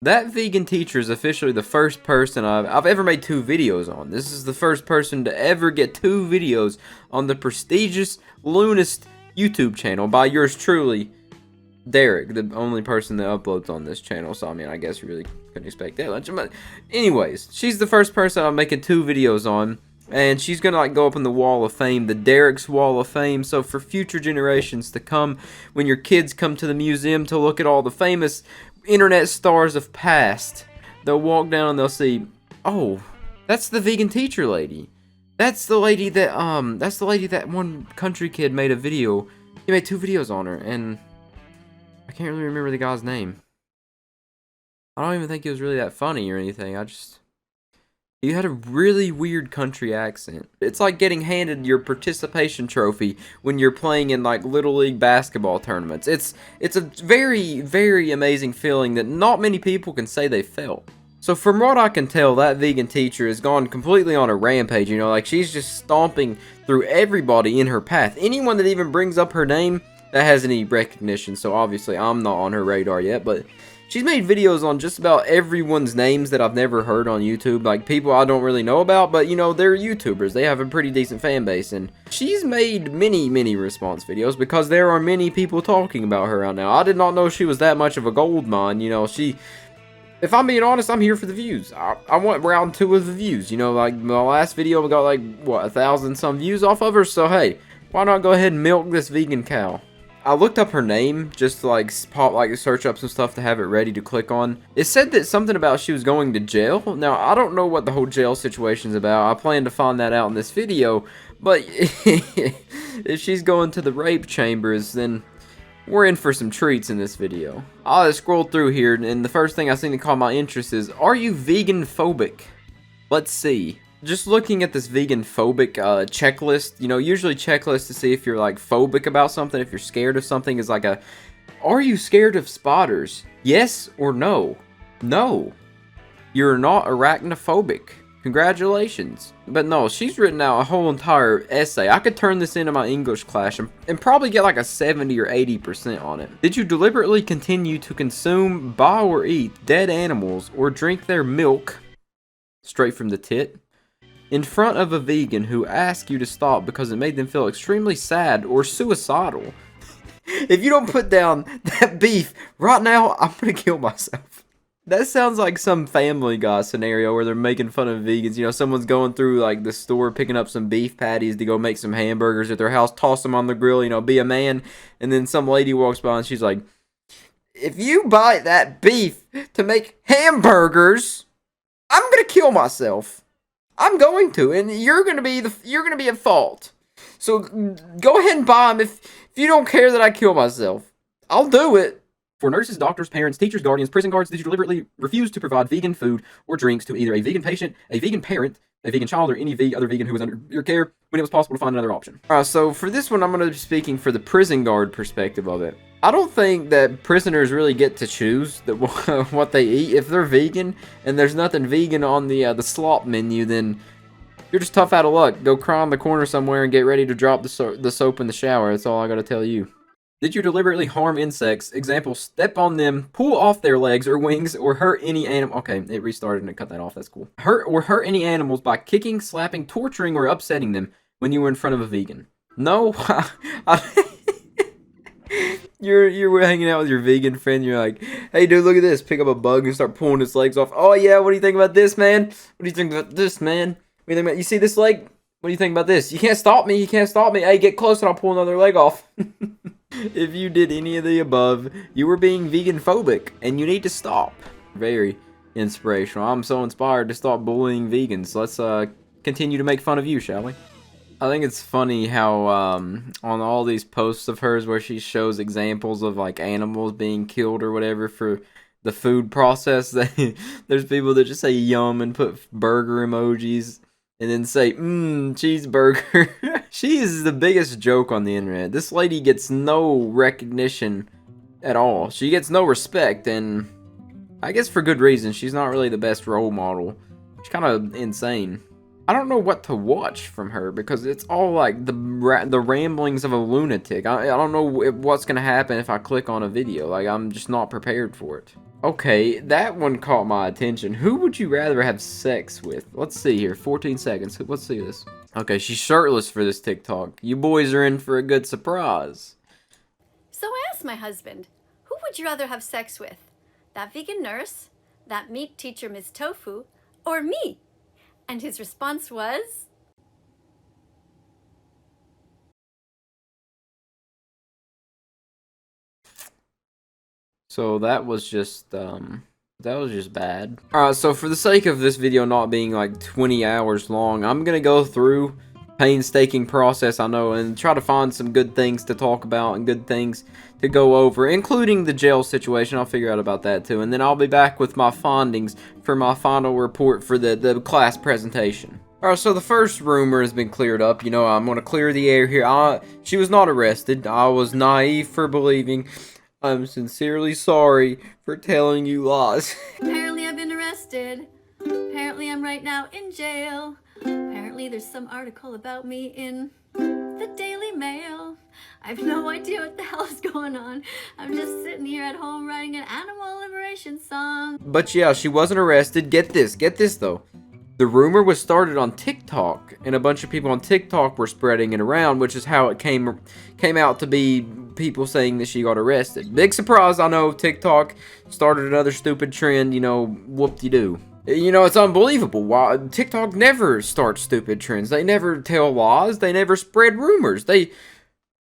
That vegan teacher is officially the first person I've ever made 2 videos on. This is the first person to ever get 2 videos on the prestigious Luneist YouTube channel by yours truly, Derek, the only person that uploads on this channel. So I mean, I guess you really couldn't expect that much. But anyways, she's the first person I'm making 2 videos on. And she's gonna like go up in the Wall of Fame, the Derek's Wall of Fame. So for future generations to come, when your kids come to the museum to look at all the famous internet stars of past, they'll walk down and they'll see, oh, that's the vegan teacher lady. That's the lady that one country kid made a video. He made 2 videos on her, and I can't really remember the guy's name. I don't even think it was really that funny or anything. He had a really weird country accent. It's like getting handed your participation trophy when you're playing in like Little League basketball tournaments. It's a very, very amazing feeling that not many people can say they felt. So from what I can tell, that vegan teacher has gone completely on a rampage, you know, like she's just stomping through everybody in her path. Anyone that even brings up her name that has any recognition, so obviously I'm not on her radar yet, but she's made videos on just about everyone's names that I've never heard on YouTube, like people I don't really know about, but you know, they're YouTubers, they have a pretty decent fan base, and she's made many response videos because there are many people talking about her right now. I did not know she was that much of a gold mine, you know, if I'm being honest, I'm here for the views. I want round 2 of the views, you know, like my last video we got like, what, 1,000 some views off of her, so hey, why not go ahead and milk this vegan cow? I looked up her name just to like search up some stuff to have it ready to click on. It said that something about she was going to jail. Now, I don't know what the whole jail situation's about. I plan to find that out in this video, but if she's going to the rape chambers, then we're in for some treats in this video. I'll just scroll through here, and the first thing I seem to call my interest is, are you vegan phobic? Let's see. Just looking at this vegan phobic checklist, you know, usually checklists to see if you're like phobic about something, if you're scared of something, is like are you scared of spotters? Yes or no? No. You're not arachnophobic. Congratulations. But no, she's written out a whole entire essay. I could turn this into my English class and probably get like a 70 or 80% on it. Did you deliberately continue to consume, buy, or eat dead animals or drink their milk straight from the tit in front of a vegan who asked you to stop because it made them feel extremely sad or suicidal? If you don't put down that beef right now, I'm gonna kill myself. That sounds like some Family Guy scenario where they're making fun of vegans. You know, someone's going through like the store picking up some beef patties to go make some hamburgers at their house, toss them on the grill, you know, be a man. And then some lady walks by and she's like, if you buy that beef to make hamburgers, I'm gonna kill myself. I'm going to, and you're gonna be at fault. So go ahead and buy them if you don't care that I kill myself. I'll do it. For nurses, doctors, parents, teachers, guardians, prison guards, did you deliberately refuse to provide vegan food or drinks to either a vegan patient, a vegan parent, a vegan child, or any other vegan who was under your care when it was possible to find another option? So for this one, I'm going to be speaking for the prison guard perspective of it. I don't think that prisoners really get to choose what they eat. If they're vegan and there's nothing vegan on the slop menu, then you're just tough out of luck. Go cry in the corner somewhere and get ready to drop the soap in the shower. That's all I got to tell you. Did you deliberately harm insects? Example, step on them, pull off their legs or wings, or hurt any animal. Okay, it restarted and it cut that off. That's cool. Hurt any animals by kicking, slapping, torturing, or upsetting them when you were in front of a vegan. No. You're hanging out with your vegan friend. You're like, hey, dude, look at this. Pick up a bug and start pulling its legs off. Oh, yeah, what do you think about this, man? What do you think about this, man? What do you think about, you see this leg? What do you think about this? You can't stop me. You can't stop me. Hey, get close and I'll pull another leg off. If you did any of the above, you were being vegan phobic, and you need to stop. Very inspirational. I'm so inspired to stop bullying vegans. Let's continue to make fun of you, shall we? I think it's funny how on all these posts of hers where she shows examples of like animals being killed or whatever for the food process, there's people that just say yum and put burger emojis. And then say, cheeseburger. She is the biggest joke on the internet. This lady gets no recognition at all. She gets no respect, and I guess for good reason. She's not really the best role model. She's kind of insane. I don't know what to watch from her because it's all like the ramblings of a lunatic. I don't know what's going to happen if I click on a video. Like, I'm just not prepared for it. Okay, that one caught my attention. Who would you rather have sex with? Let's see here. 14 seconds. Let's see this. Okay, she's shirtless for this TikTok. You boys are in for a good surprise. So I asked my husband, who would you rather have sex with? That vegan nurse, that meat teacher Ms. Tofu, or me? And his response was... So that was just bad. Alright, so for the sake of this video not being like 20 hours long, I'm gonna go through painstaking process, I know, and try to find some good things to talk about and good things to go over, including the jail situation. I'll figure out about that too, and then I'll be back with my findings for my final report for the class presentation. Alright, so the first rumor has been cleared up. You know, I'm gonna clear the air here. She was not arrested. I was naive for believing. I'm sincerely sorry for telling you lies. Apparently I've been arrested. Apparently I'm right now in jail. Apparently there's some article about me in the Daily Mail. I have no idea what the hell is going on. I'm just sitting here at home writing an animal liberation song. But yeah, she wasn't arrested. Get this though. The rumor was started on TikTok, and a bunch of people on TikTok were spreading it around, which is how it came out to be people saying that she got arrested. Big surprise, I know. TikTok started another stupid trend, you know, whoop-de-doo. You know, it's unbelievable. Why TikTok never starts stupid trends. They never tell lies. They never spread rumors.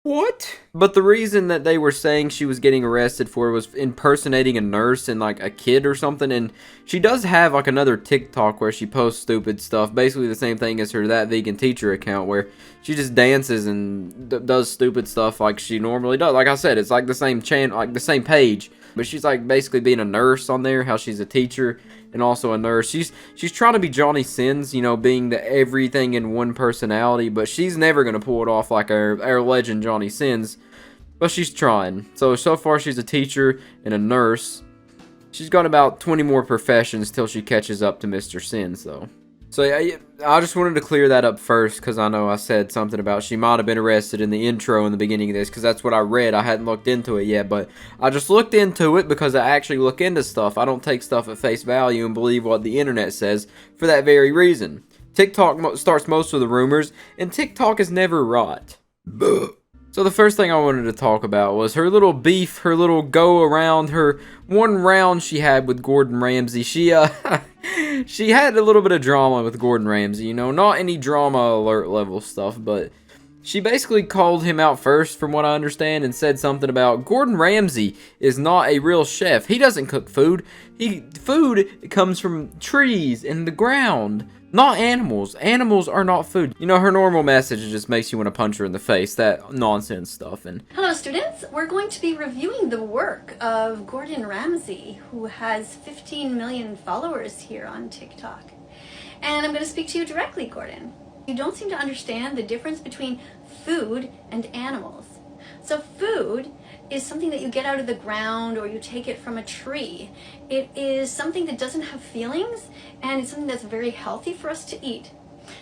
What? But the reason that they were saying she was getting arrested for was impersonating a nurse and like a kid or something, and she does have like another TikTok where she posts stupid stuff, basically the same thing as her That Vegan Teacher account, where she just dances and does stupid stuff like she normally does. Like I said, it's like the same channel, like the same page, but she's like basically being a nurse on there, how she's a teacher and also a nurse. She's trying to be Johnny Sins, you know, being the everything in one personality, but she's never gonna pull it off like our legend Johnny Sins. But she's trying. So far she's a teacher and a nurse. She's got about 20 more professions till she catches up to Mr. Sins, though. So yeah, I just wanted to clear that up first, because I know I said something about she might have been arrested in the intro in the beginning of this, because that's what I read. I hadn't looked into it yet, but I just looked into it because I actually look into stuff. I don't take stuff at face value and believe what the internet says for that very reason. TikTok starts most of the rumors, and TikTok is never right. So the first thing I wanted to talk about was her little beef, her little go around, her one round she had with Gordon Ramsay. She had a little bit of drama with Gordon Ramsay, you know, not any drama alert level stuff, but she basically called him out first, from what I understand, and said something about Gordon Ramsay is not a real chef. He doesn't cook food. Food comes from trees and the ground, not animals. Animals are not food. You know, her normal message just makes you want to punch her in the face, that nonsense stuff. And hello students, we're going to be reviewing the work of Gordon Ramsay, who has 15 million followers here on TikTok. And I'm going to speak to you directly, Gordon. You don't seem to understand the difference between food and animals. So food is something that you get out of the ground or you take it from a tree. It is something that doesn't have feelings, and it's something that's very healthy for us to eat.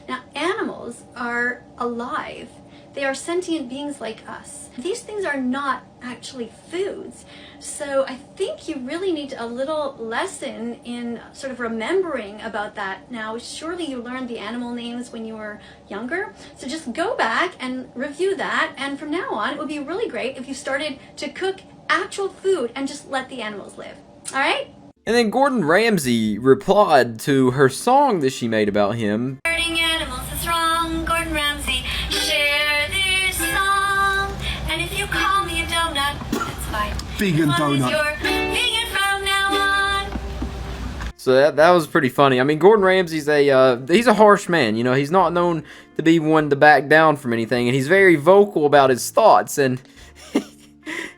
Now, animals are alive. They are sentient beings like us. These things are not actually foods. So I think you really need a little lesson in sort of remembering about that. Now, surely you learned the animal names when you were younger. So just go back and review that. And from now on, it would be really great if you started to cook actual food and just let the animals live. All right? And then Gordon Ramsay replied to her song that she made about him. Hurting animals is wrong, Gordon Ramsay. Share this song. And if you call me a donut, that's fine. Vegan donut. You're vegan from now on. So that was pretty funny. I mean, Gordon Ramsay's he's a harsh man. You know, he's not known to be one to back down from anything, and he's very vocal about his thoughts. And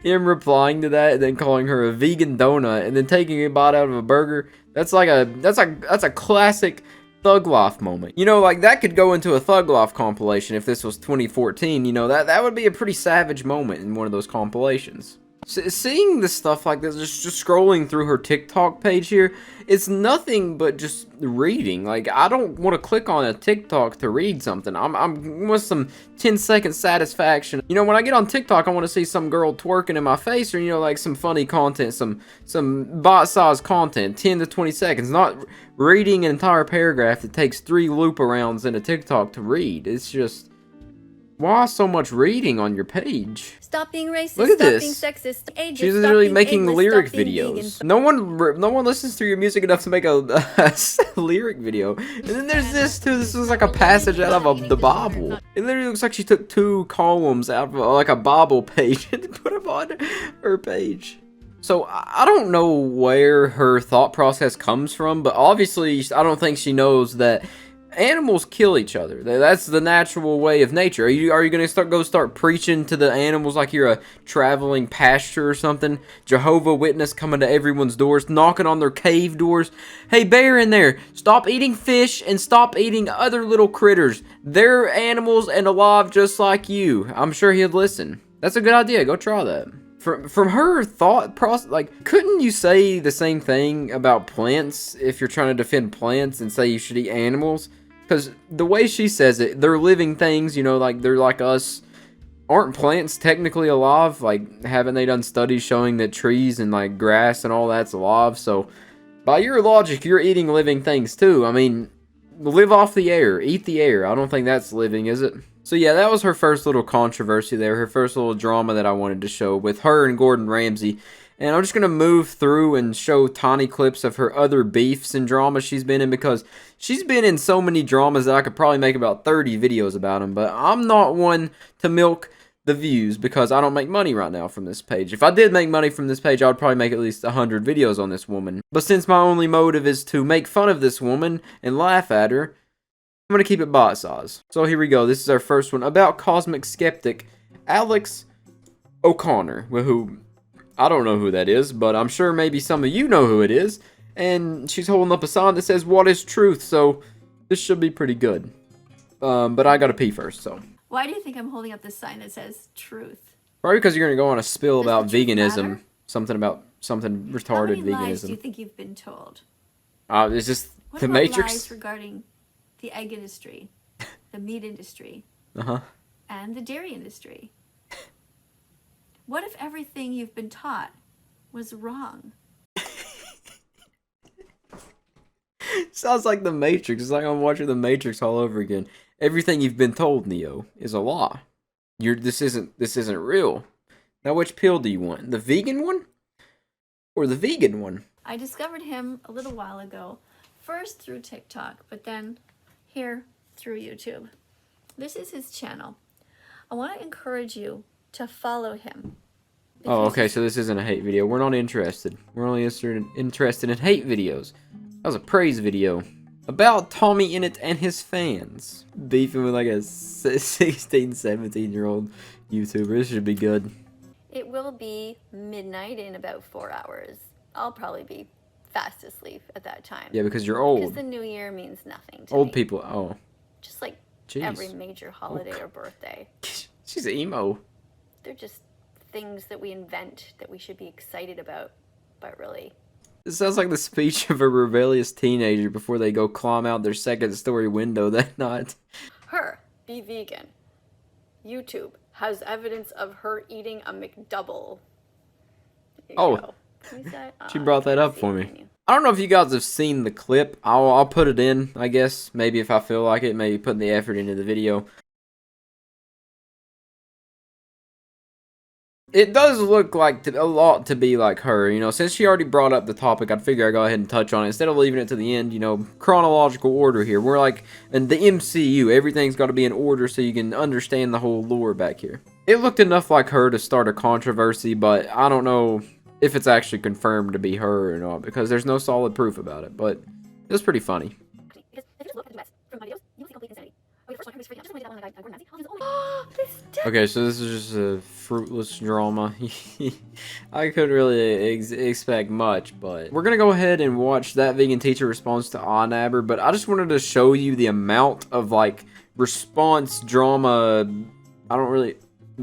him replying to that and then calling her a vegan donut and then taking a bite out of a burger, that's a classic Thug Life moment. You know, like that could go into a Thug Life compilation if this was 2014. You know, that would be a pretty savage moment in one of those compilations. Seeing this stuff like this, just scrolling through her TikTok page here, it's nothing but just reading. Like, I don't want to click on a TikTok to read something. I'm with some 10-second satisfaction. You know, when I get on TikTok, I want to see some girl twerking in my face, or, you know, like some funny content, some bite-sized content, 10 to 20 seconds. Not reading an entire paragraph that takes 3 loop-arounds in a TikTok to read. It's just... why so much reading on your page? Stop being racist. Look at stop this. being sexist. Ageist, She's stop literally being making ableist, lyric stop being videos. vegan. No one listens to your music enough to make a lyric video. And then there's this too. This is like a passage out of the Bible. It literally looks like she took 2 columns out of like a Bible page and put them on her page. So I don't know where her thought process comes from, but obviously I don't think she knows that animals kill each other. That's the natural way of nature. Are you gonna start preaching to the animals like you're a traveling pastor or something? Jehovah Witness coming to everyone's doors, knocking on their cave doors. Hey, bear in there, stop eating fish and stop eating other little critters. They're animals and alive just like you. I'm sure he'd listen. That's a good idea. Go try that. From her thought process, like, couldn't you say the same thing about plants if you're trying to defend plants and say you should eat animals? Because the way she says it, they're living things, you know, like they're like us. Aren't plants technically alive? Like, haven't they done studies showing that trees and like grass and all that's alive? So, by your logic, you're eating living things too. I mean, live off the air, eat the air. I don't think that's living, is it? So yeah, that was her first little controversy there, her first little drama that I wanted to show with her and Gordon Ramsay. And I'm just going to move through and show tiny clips of her other beefs and dramas she's been in, because she's been in so many dramas that I could probably make about 30 videos about them. But I'm not one to milk the views because I don't make money right now from this page. If I did make money from this page, I would probably make at least 100 videos on this woman. But since my only motive is to make fun of this woman and laugh at her, I'm going to keep it bite size. So here we go. This is our first one about cosmic skeptic Alex O'Connor, who... I don't know who that is, but I'm sure maybe some of you know who it is. And she's holding up a sign that says, "What is truth?" So this should be pretty good. But I gotta pee first, so. Why do you think I'm holding up this sign that says truth? Probably because you're gonna go on a spill Does about the truth veganism. matter? Something retarded How many lies veganism. do you think you've been told? It's just What the about Matrix. lies regarding the egg industry, the meat industry, Uh-huh. and the dairy industry? What if everything you've been taught was wrong? Sounds like the Matrix. It's like I'm watching the Matrix all over again. Everything you've been told, Neo, is a lie. This isn't real. Now, which pill do you want? The vegan one? Or the vegan one? I discovered him a little while ago, first through TikTok, but then here through YouTube. This is his channel. I want to encourage you to follow him. Oh, okay, so this isn't a hate video. We're not interested. We're only interested in hate videos. That was a praise video about Tommy Innit and his fans. Beefing with like a 16, 17-year-old YouTuber. This should be good. It will be midnight in about 4 hours. I'll probably be fast asleep at that time. Yeah, because you're Because old. the new year means nothing to Old me. people, oh. Just like Jeez. every major holiday or birthday. She's emo. They're just things that we invent that we should be excited about, but really... It sounds like the speech of a rebellious teenager before they go climb out their second-story window that night. Her, be vegan. YouTube has evidence of her eating a McDouble. There you Oh. go. Can you say- She I brought that can't up see for it, me. can you? I don't know if you guys have seen the clip. I'll put it in, I guess. Maybe if I feel like it, maybe putting the effort into the video. It does look like a lot to be like her, you know. Since she already brought up the topic, I'd figure I'd go ahead and touch on it instead of leaving it to the end, you know. Chronological order here. We're like in the MCU. Everything's got to be in order so you can understand the whole lore back here. It looked enough like her to start a controversy, but I don't know if it's actually confirmed to be her or not because there's no solid proof about it. But it was pretty funny. Because if you just look at the rest from my videos, you will see complete insanity. Okay, the first one, I just wanted to do that one on Gordon Ramsay. How is this always... Okay, so this is just a fruitless drama. I couldn't really expect much, but we're gonna go ahead and watch that vegan teacher response to Onabber. But I just wanted to show you the amount of like response drama. I don't really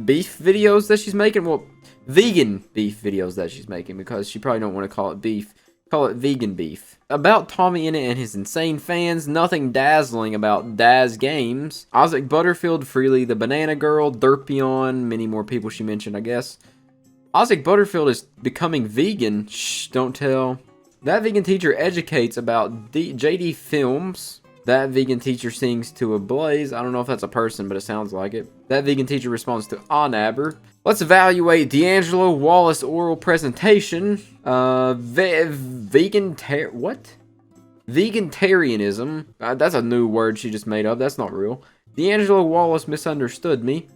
beef videos that she's making. Well, vegan beef videos that she's making, because she probably don't want to call it beef. Call it vegan beef. About Tommy Innit and his insane fans, nothing dazzling about Daz Games. Isaac Butterfield, Freely the Banana Girl, Derpion, many more people she mentioned, I guess. Isaac Butterfield is becoming vegan. Shh, don't tell. That vegan teacher educates about JD Films. That vegan teacher sings to a blaze. I don't know if that's a person, but it sounds like it. That vegan teacher responds to Onabber. Let's evaluate D'Angelo Wallace oral presentation. Vegetarianism. That's a new word she just made up. That's not real. D'Angelo Wallace misunderstood me.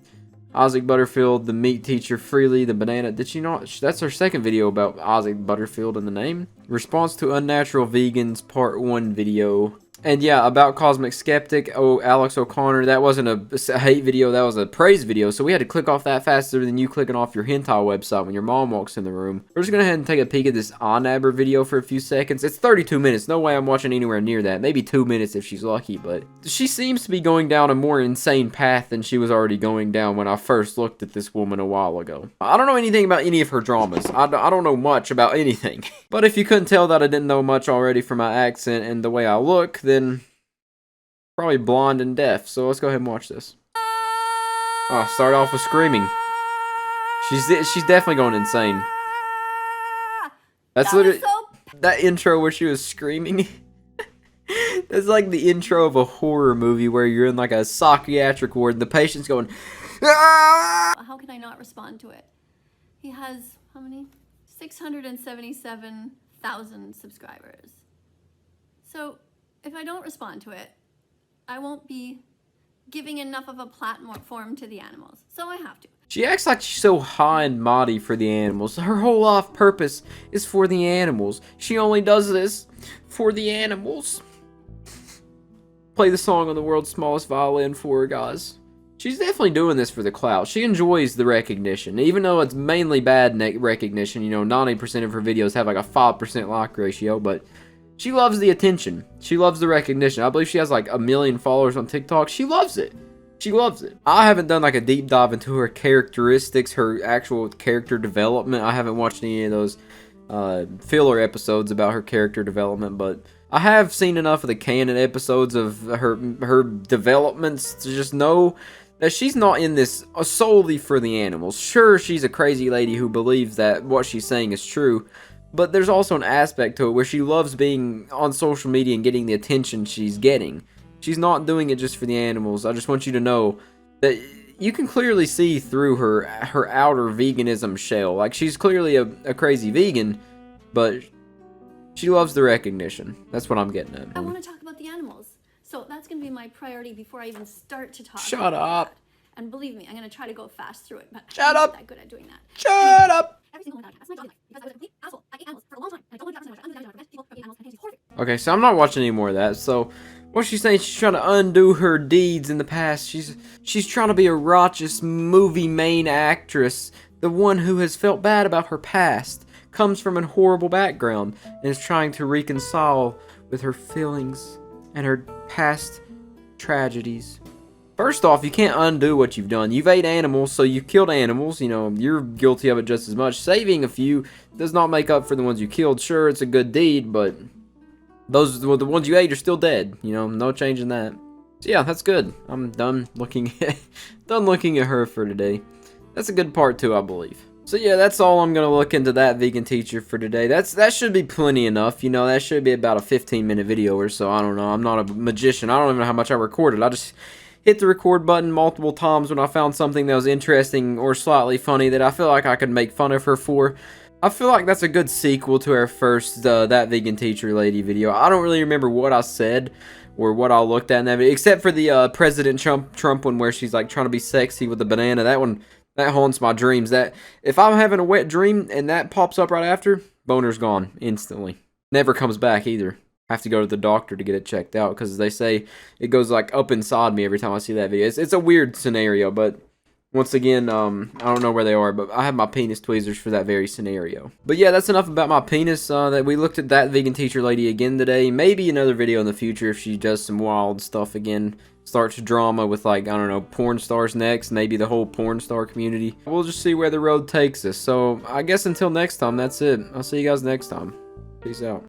Isaac Butterfield, the meat teacher, Freely, the banana. Did she not? That's her second video about Isaac Butterfield in the name. Response to Unnatural Vegans, Part 1 video. And yeah, about Cosmic Skeptic, Alex O'Connor, that wasn't a hate video, that was a praise video, so we had to click off that faster than you clicking off your hentai website when your mom walks in the room. We're just going to go ahead and take a peek at this Onabber video for a few seconds. It's 32 minutes, no way I'm watching anywhere near that. Maybe 2 minutes if she's lucky, but she seems to be going down a more insane path than she was already going down when I first looked at this woman a while ago. I don't know anything about any of her dramas. I don't know much about anything. But if you couldn't tell that I didn't know much already from my accent and the way I look, then probably blonde and deaf. So let's go ahead and watch this. Oh, start off with screaming. She's definitely going insane. That's literally that intro where she was screaming. That's like the intro of a horror movie where you're in like a psychiatric ward and the patient's going, "Ah!" How can I not respond to it? He has, how many? 677,000 subscribers. So if I don't respond to it, I won't be giving enough of a platform to the animals. So I have to. She acts like she's so high and mighty for the animals. Her whole life purpose is for the animals. She only does this for the animals. Play the song on the world's smallest violin for her, guys. She's definitely doing this for the clout. She enjoys the recognition, even though it's mainly bad recognition. You know, 90% of her videos have like a 5% like ratio, but she loves the attention. She loves the recognition. I believe she has like 1 million followers on TikTok. She loves it. She loves it. I haven't done like a deep dive into her characteristics, her actual character development. I haven't watched any of those filler episodes about her character development, but I have seen enough of the canon episodes of her developments to just know that she's not in this solely for the animals. Sure, she's a crazy lady who believes that what she's saying is true, but there's also an aspect to it where she loves being on social media and getting the attention she's getting. She's not doing it just for the animals. I just want you to know that you can clearly see through her outer veganism shell. Like, she's clearly a crazy vegan, but she loves the recognition. That's what I'm getting at. I want to talk about the animals. So that's going to be my priority before I even start to talk. Shut up. That. And believe me, I'm going to try to go fast through it, but Shut I'm up. not that good at doing that. Shut up. Every single one that's my job in life, because I was a complete asshole. I ate animals for a long time, and I don't live that much. I prevent people from eating animals, and it's horrific. Okay, so I'm not watching any more of that. So what she's saying, she's trying to undo her deeds in the past. She's trying to be a righteous movie main actress, the one who has felt bad about her past, comes from a horrible background, and is trying to reconcile with her feelings and her past tragedies. First off, you can't undo what you've done. You've ate animals, so you've killed animals. You know, you're guilty of it just as much. Saving a few does not make up for the ones you killed. Sure, it's a good deed, but the ones you ate are still dead. You know, no changing that. So yeah, that's good. I'm done looking at her for today. That's a good part too, I believe. So yeah, that's all I'm gonna look into that vegan teacher for today. That should be plenty enough. You know, that should be about a 15-minute video or so. I don't know. I'm not a magician. I don't even know how much I recorded. I just hit the record button multiple times when I found something that was interesting or slightly funny that I feel like I could make fun of her for. I feel like that's a good sequel to our first That Vegan Teacher Lady video. I don't really remember what I said or what I looked at in that video, except for the President Trump one where she's like trying to be sexy with the banana. That one, that haunts my dreams. That if I'm having a wet dream and that pops up right after, boner's gone instantly. Never comes back either. Have to go to the doctor to get it checked out because they say it goes like up inside me every time I see that video. It's a weird scenario, but Once again, I don't know where they are, but I have my penis tweezers for that very scenario. But yeah, that's enough about my penis. That we looked at that vegan teacher lady again today. Maybe another video in the future if she does some wild stuff again. Starts drama with, like, I don't know, porn stars next. Maybe the whole porn star community. We'll just see where the road takes us. So I guess until next time, that's it. I'll see you guys next time. Peace out.